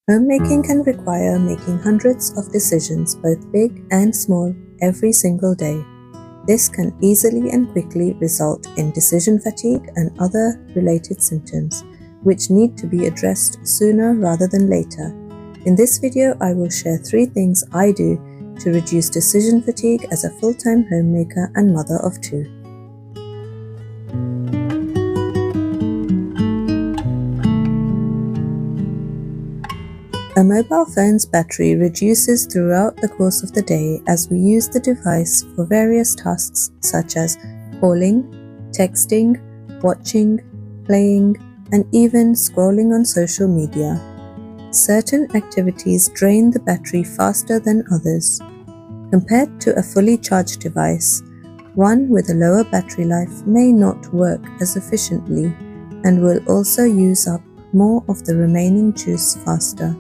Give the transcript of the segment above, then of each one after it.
Homemaking can require making hundreds of decisions, both big and small, every single day. This can easily and quickly result in decision fatigue and other related symptoms, which need to be addressed sooner rather than later. In this video, I will share 3 things I do to reduce decision fatigue as a full-time homemaker and mother of 2. A mobile phone's battery reduces throughout the course of the day as we use the device for various tasks such as calling, texting, watching, playing, and even scrolling on social media. Certain activities drain the battery faster than others. Compared to a fully charged device, one with a lower battery life may not work as efficiently and will also use up more of the remaining juice faster.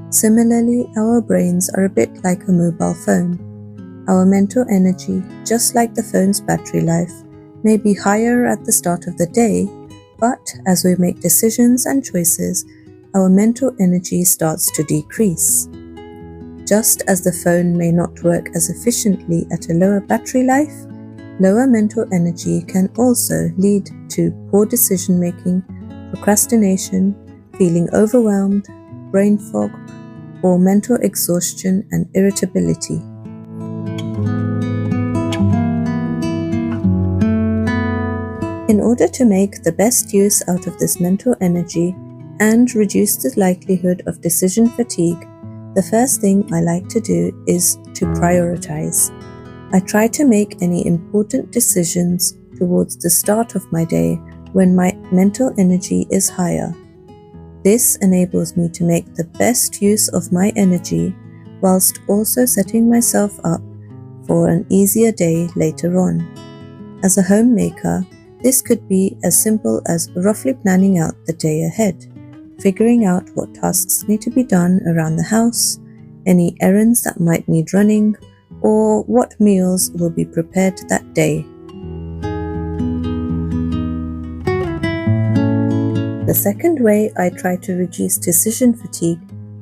Similarly, our brains are a bit like a mobile phone. Our mental energy, just like the phone's battery life, may be higher at the start of the day, but as we make decisions and choices, our mental energy starts to decrease. Just as the phone may not work as efficiently at a lower battery life, lower mental energy can also lead to poor decision making, procrastination, feeling overwhelmed, brain fog, or mental exhaustion and irritability. In order to make the best use out of this mental energy and reduce the likelihood of decision fatigue, the first thing I like to do is to prioritize. I try to make any important decisions towards the start of my day when my mental energy is higher. This enables me to make the best use of my energy whilst also setting myself up for an easier day later on. As a homemaker, this could be as simple as roughly planning out the day ahead, figuring out what tasks need to be done around the house, any errands that might need running, or what meals will be prepared that day. The second way I try to reduce decision fatigue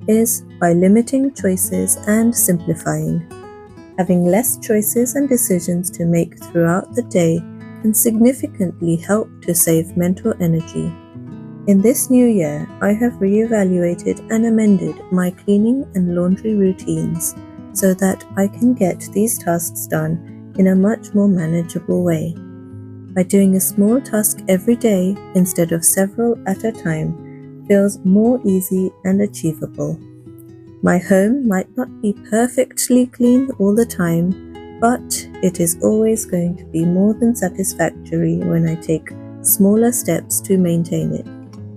is by limiting choices and simplifying. Having less choices and decisions to make throughout the day can significantly help to save mental energy. In this new year, I have reevaluated and amended my cleaning and laundry routines so that I can get these tasks done in a much more manageable way. By doing a small task every day instead of several at a time feels more easy and achievable. My home might not be perfectly clean all the time, but it is always going to be more than satisfactory when I take smaller steps to maintain it,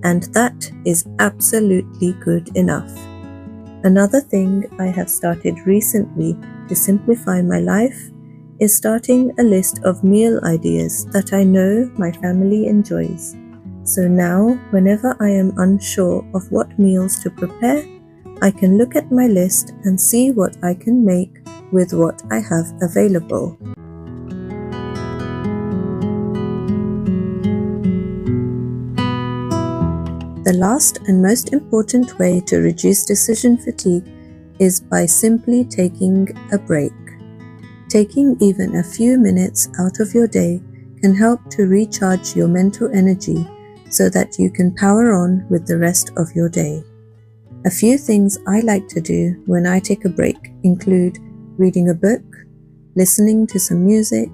and that is absolutely good enough. Another thing I have started recently to simplify my life is starting a list of meal ideas that I know my family enjoys. So now, whenever I am unsure of what meals to prepare, I can look at my list and see what I can make with what I have available. The last and most important way to reduce decision fatigue is by simply taking a break. Taking even a few minutes out of your day can help to recharge your mental energy so that you can power on with the rest of your day. A few things I like to do when I take a break include reading a book, listening to some music,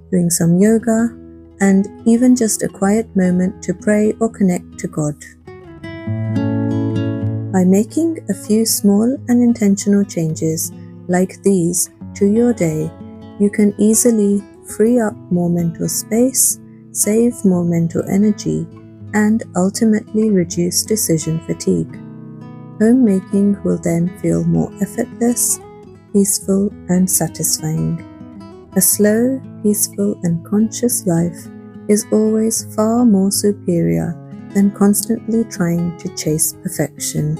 doing some yoga, and even just a quiet moment to pray or connect to God. By making a few small and intentional changes like these to your day, you can easily free up more mental space, save more mental energy, and ultimately reduce decision fatigue. Homemaking will then feel more effortless, peaceful, and satisfying. A slow, peaceful, and conscious life is always far more superior than constantly trying to chase perfection.